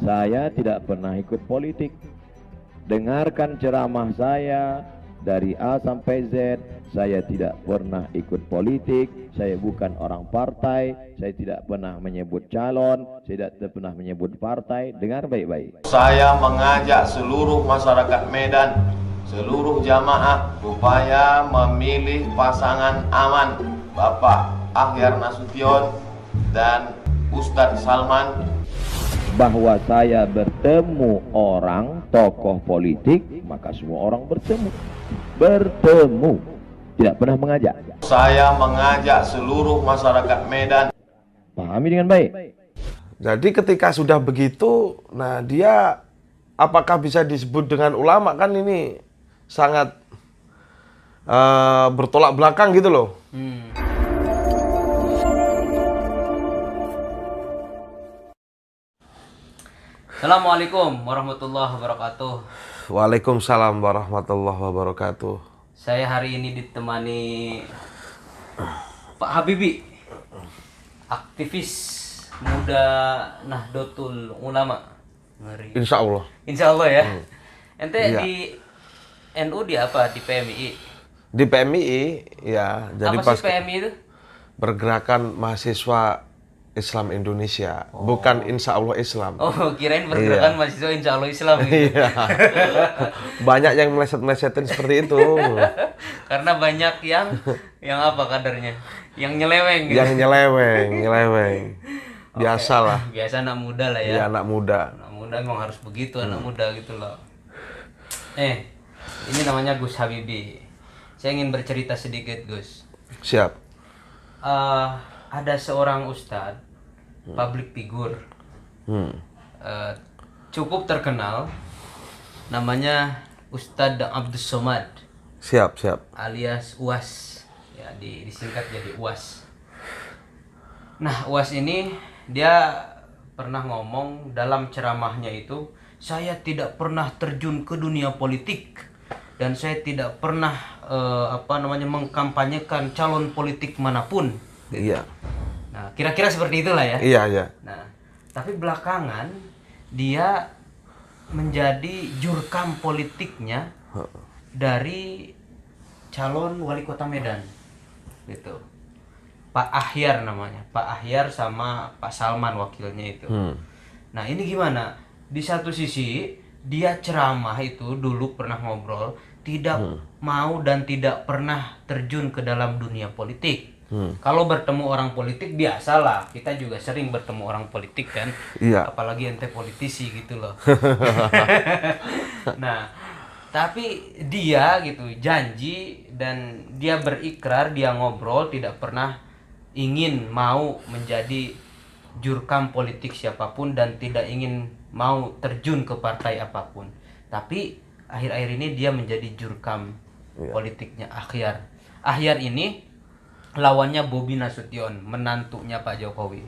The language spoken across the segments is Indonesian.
Saya tidak pernah ikut politik. Dengarkan ceramah saya dari A sampai Z. Saya tidak pernah ikut politik. Saya bukan orang partai. Saya tidak pernah menyebut calon. Saya tidak pernah menyebut partai. Dengar baik-baik. Saya mengajak seluruh masyarakat Medan, seluruh jamaah supaya memilih pasangan aman, Bapak Akhyar Nasution dan Ustadz Salman. Bahwa saya bertemu orang tokoh politik, maka semua orang bertemu, tidak pernah mengajak. Saya mengajak seluruh masyarakat Medan. Pahami dengan baik. Jadi ketika sudah begitu, nah dia apakah bisa disebut dengan ulama? Kan ini sangat bertolak belakang gitu loh. Assalamualaikum warahmatullahi wabarakatuh. Waalaikumsalam warahmatullahi wabarakatuh. Saya hari ini ditemani Pak Habibie, aktivis muda Nahdlatul Ulama. Ngeri. Insya Allah. Insya Allah ya. Ente Iya. di NU di apa? Di PMI. Di PMI, ya. Jadi Apa sih PMI itu? Pergerakan Mahasiswa Islam Indonesia, bukan Insya Allah Islam. Oh, kirain pergerakan mahasiswa Insya Allah Islam gitu. Iya. Banyak yang meleset-melesetin seperti itu. Karena banyak yang apa kadarnya? Yang nyeleweng gitu. Yang nyeleweng. Biasalah. Biasa anak muda lah ya. Ya, anak muda. Anak muda emang harus begitu, anak muda gitu loh. Ini namanya Gus Habibie. Saya ingin bercerita sedikit, Gus. Siap. Ada seorang ustadz, public figure, cukup terkenal, namanya Ustadz Abdus Somad, Siap. alias UAS, ya disingkat jadi UAS. Nah, UAS ini dia pernah ngomong dalam ceramahnya itu, saya tidak pernah terjun ke dunia politik dan saya tidak pernah mengkampanyekan calon politik manapun. Iya. Nah, kira-kira seperti itulah ya. Iya. Nah, tapi belakangan dia menjadi jurkam politiknya dari calon wali kota Medan, gitu. Pak Akhyar namanya, Pak Akhyar sama Pak Salman wakilnya itu. Nah, ini gimana? Di satu sisi dia ceramah itu dulu pernah ngobrol, tidak mau dan tidak pernah terjun ke dalam dunia politik. Kalau bertemu orang politik biasalah, kita juga sering bertemu orang politik kan. Iya. Apalagi ente politisi gitu loh. Nah, tapi dia gitu janji dan dia berikrar, dia ngobrol tidak pernah ingin mau menjadi jurkam politik siapapun dan tidak ingin mau terjun ke partai apapun. Tapi akhir-akhir ini dia menjadi jurkam politiknya Akhyar. Akhyar ini lawannya Bobi Nasution, menantunya Pak Jokowi.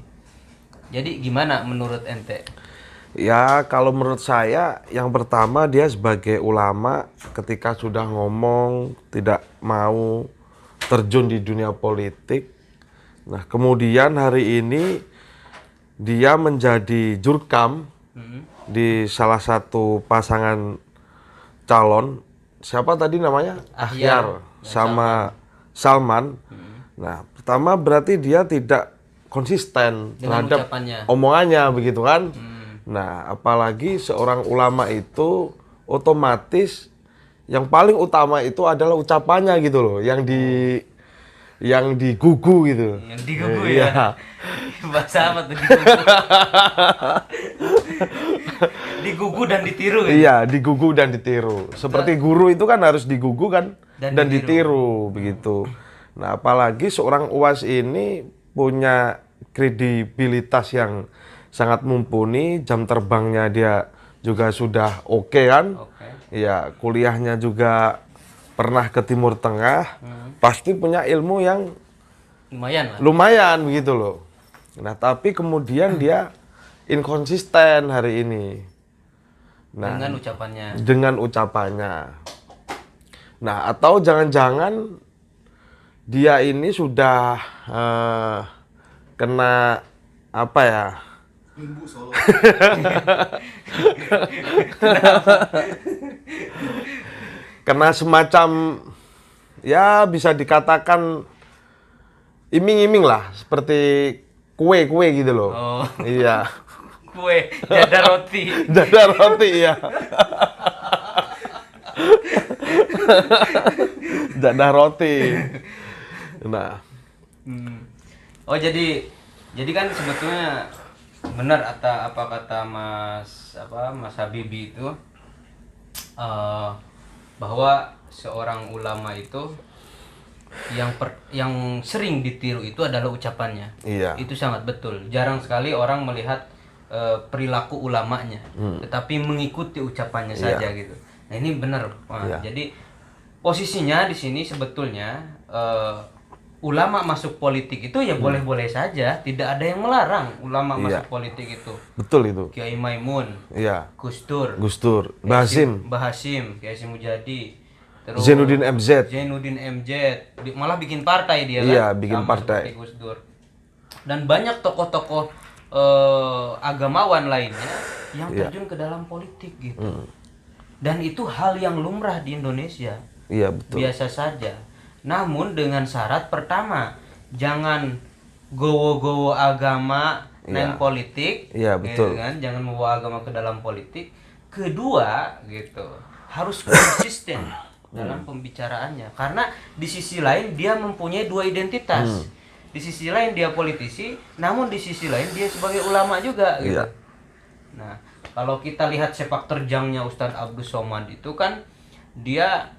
Jadi gimana menurut ente? Ya, kalau menurut saya, yang pertama dia sebagai ulama ketika sudah ngomong tidak mau terjun di dunia politik. Nah, kemudian hari ini dia menjadi jurkam di salah satu pasangan calon. Siapa tadi namanya? Akhyar sama Salman. Nah, pertama berarti dia tidak konsisten Dengan terhadap ucapannya. omongannya, begitu kan? Nah, apalagi seorang ulama itu otomatis yang paling utama itu adalah ucapannya gitu loh, yang digugu gitu. Yang digugu Iya. ya. Bahasa apa tuh digugu? Digugu dan ditiru ya? Iya, digugu dan ditiru. Seperti guru itu kan harus digugu kan Dan dan ditiru begitu. Nah, apalagi seorang UAS ini punya kredibilitas yang sangat mumpuni, jam terbangnya dia juga sudah oke kan? Oke. Iya, kuliahnya juga pernah ke Timur Tengah, pasti punya ilmu yang Lumayan lah. lumayan begitu loh. Nah, tapi kemudian dia inkonsisten hari ini. Nah, Dengan ucapannya. dengan ucapannya. Nah, atau jangan-jangan dia ini sudah kena apa ya? Minggu Solo. Karena semacam ya bisa dikatakan iming-iming lah, seperti kue-kue gitu loh. Oh. Iya. Kue, jada roti. Jada roti ya. Jada roti. Nah, Oh jadi kan sebetulnya benar apa kata Mas Habibie itu bahwa seorang ulama itu yang sering ditiru itu adalah ucapannya. Iya. Itu sangat betul. Jarang sekali orang melihat perilaku ulamanya, tetapi mengikuti ucapannya saja gitu. Nah ini benar. Nah, jadi posisinya di sini sebetulnya ulama masuk politik itu ya boleh-boleh saja, tidak ada yang melarang ulama masuk politik itu. betul itu. Kiai Maimun, Iya. Gus Dur, Mbah Hasyim, Kiai Hasyim Mujadi, terus Zainuddin MZ. Malah bikin partai dia kan. Iya, bikin sama partai. seperti Gus Dur. Dan banyak tokoh-tokoh agamawan lainnya yang terjun ke dalam politik gitu. Dan itu hal yang lumrah di Indonesia. Iya, betul. Biasa saja. Namun dengan syarat pertama, jangan gowo-gowo agama naik politik. Iya, betul. Gitu kan? Jangan membawa agama ke dalam politik. Kedua, gitu, harus konsisten dalam pembicaraannya. Karena di sisi lain dia mempunyai dua identitas. Di sisi lain dia politisi, namun di sisi lain dia sebagai ulama juga gitu. Iya. Nah, kalau kita lihat sepak terjangnya Ustadz Abdus Somad itu kan dia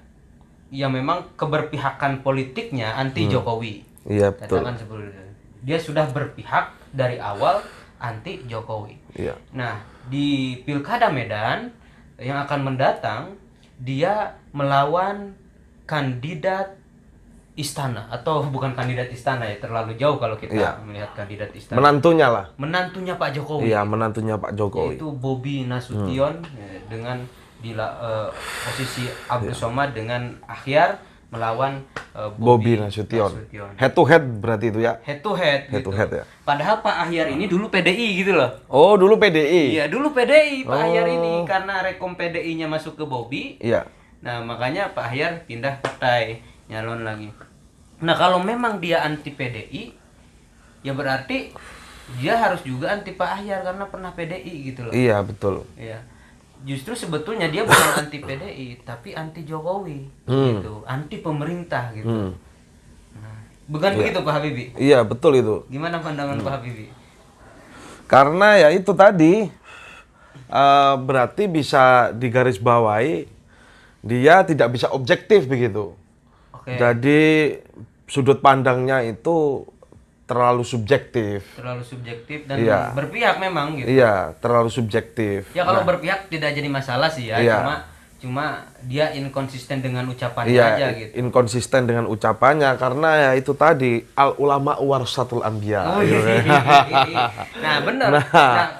ya memang keberpihakan politiknya anti Jokowi. Iya, betul. Katakan seperti itu. Dia sudah berpihak dari awal anti Jokowi. Iya. Nah, di Pilkada Medan yang akan mendatang dia melawan kandidat istana, atau bukan kandidat istana ya, terlalu jauh kalau kita melihat kandidat istana. Menantunya Pak Jokowi. Iya, menantunya Pak Jokowi. Yaitu Bobi Nasution dengan posisi Abdus Somad dengan Akhyar melawan Bobi Nasution. Head to head berarti itu ya? Head to head Head to head ya. Padahal Pak Akhyar ini dulu PDI gitu loh. Oh, dulu PDI. Iya, dulu PDI Pak Akhyar ini, karena rekom PDI-nya masuk ke Bobi. Iya. Nah, makanya Pak Akhyar pindah partai, nyalon lagi. Nah, kalau memang dia anti PDI, ya berarti dia harus juga anti Pak Akhyar karena pernah PDI gitu loh. Iya, betul. Iya. Justru sebetulnya dia bukan anti PDI, tapi anti Jokowi gitu, anti pemerintah gitu. Nah, bukan begitu Pak Habibie? Iya, betul itu. Gimana pandangan Pak Habibie? Karena ya itu tadi berarti bisa digarisbawahi dia tidak bisa objektif begitu. Oke. Jadi sudut pandangnya itu terlalu subjektif. Terlalu subjektif dan Iya. berpihak memang gitu. Iya, terlalu subjektif. Ya kalau berpihak tidak jadi masalah sih ya, Iya. cuma dia inkonsisten dengan ucapannya Iya, aja gitu. inkonsisten dengan ucapannya karena ya itu tadi al ulama warasatul anbiya. Oh, gitu. Nah, benar. Nah,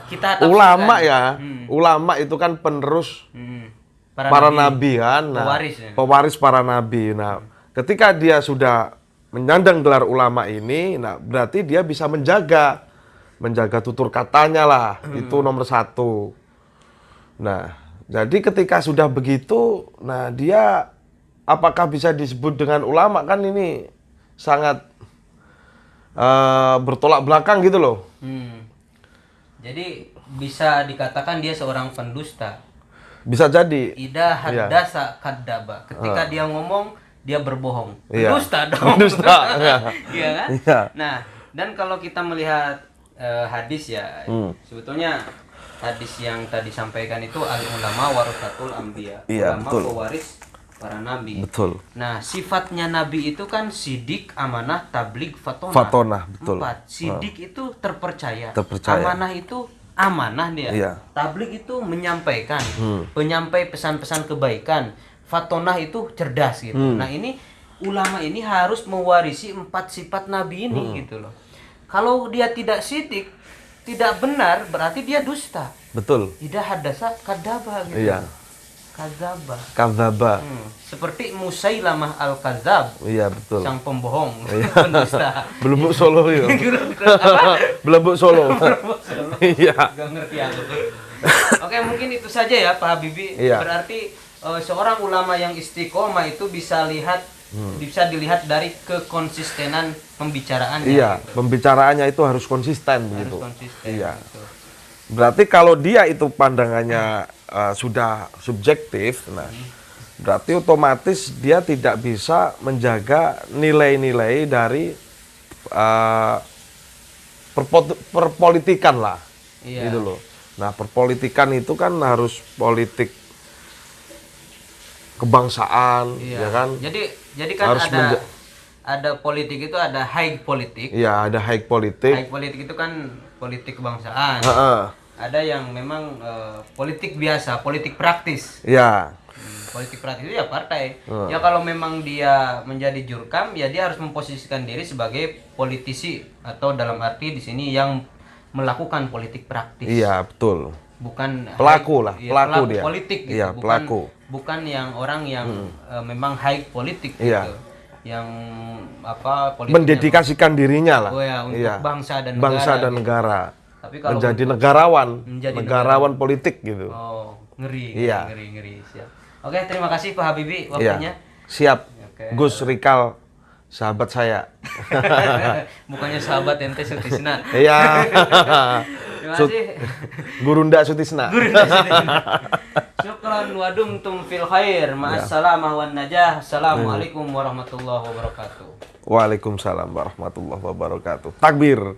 Kita tafsirkan. ulama ya, ulama itu kan penerus para nabi kan, nah, pewaris ya. pewaris para nabi. Nah, ketika dia sudah menyandang gelar ulama ini, nah berarti dia bisa menjaga tutur katanya lah, itu nomor satu. Nah, jadi ketika sudah begitu, nah dia apakah bisa disebut dengan ulama, kan ini sangat bertolak belakang gitu loh. Jadi bisa dikatakan dia seorang pendusta. Bisa jadi. Ida haddasa kadzdzaba. Ketika dia ngomong, dia berbohong. Iya. Dusta dong. Dusta. Iya kan? Iya. Nah, dan kalau kita melihat hadis ya, sebetulnya hadis yang tadi sampaikan itu al ulama warasatul anbiya. Iya, Ulama betul. pewaris para nabi. Betul. Nah, sifatnya nabi itu kan sidik, amanah, tabligh, fatonah. Fatonah, betul. 4. Sidik itu terpercaya. Terpercaya. Amanah itu amanah dia. Iya. Tabligh itu menyampaikan, penyampai pesan-pesan kebaikan. Fatonah itu cerdas gitu. Nah, ini ulama ini harus mewarisi 4 sifat nabi ini gitu loh. Kalau dia tidak sidik, tidak benar, berarti dia dusta. Betul. Tidak hadasa kadzdzaba gitu. Iya. Kadzdzaba. Seperti Musailamah al-Kadzdzab. Iya, betul. Sang pembohong, pendusta. Belembuk Solo ya. Apa? Belembuk Solo. Iya. Gak ngerti aku. Oke, mungkin itu saja ya Pak Habibie. Iya. Berarti seorang ulama yang istiqomah itu bisa dilihat dari kekonsistenan pembicaraannya. Iya, gitu. pembicaraannya itu harus konsisten Harus begitu. konsisten. Iya. Gitu. Berarti kalau dia itu pandangannya sudah subjektif, nah berarti otomatis dia tidak bisa menjaga nilai-nilai dari perpolitikan lah, Iya. gitu loh. Nah, perpolitikan itu kan harus politik kebangsaan, Iya. ya kan? Jadi kan Harus ada politik itu ada high politik. Iya, ada high politik. High politik itu kan politik kebangsaan. Heeh. Ada yang memang politik biasa, politik praktis. Iya. Politik praktis itu ya partai. Ya kalau memang dia menjadi jurkam, ya dia harus memposisikan diri sebagai politisi atau dalam arti di sini yang melakukan politik praktis. Iya, betul. Bukan Pelaku lah, ya, pelaku dia. politik gitu. Iya, pelaku. Bukan yang orang yang memang high politik gitu. Iya. Yang politiknya Mendedikasikan dirinya lah. Oh ya, untuk Iya. bangsa dan Bangsa negara dan gitu. negara. Tapi kalau Menjadi negarawan, menjadi negarawan politik gitu. Oh, ngeri, Iya. ngeri. Siap. Oke, terima kasih Pak Habibie Iya. waktunya. Siap. Oke. Gus Rikal, sahabat saya. Bukannya sahabat ente Sutisna. Iya. Terima kasih. Gurunda Sutisna. Syukran wa dumtum fil khair. Ma'assalamah wan najah. Assalamualaikum warahmatullahi wabarakatuh. Waalaikumsalam warahmatullahi wabarakatuh. Takbir.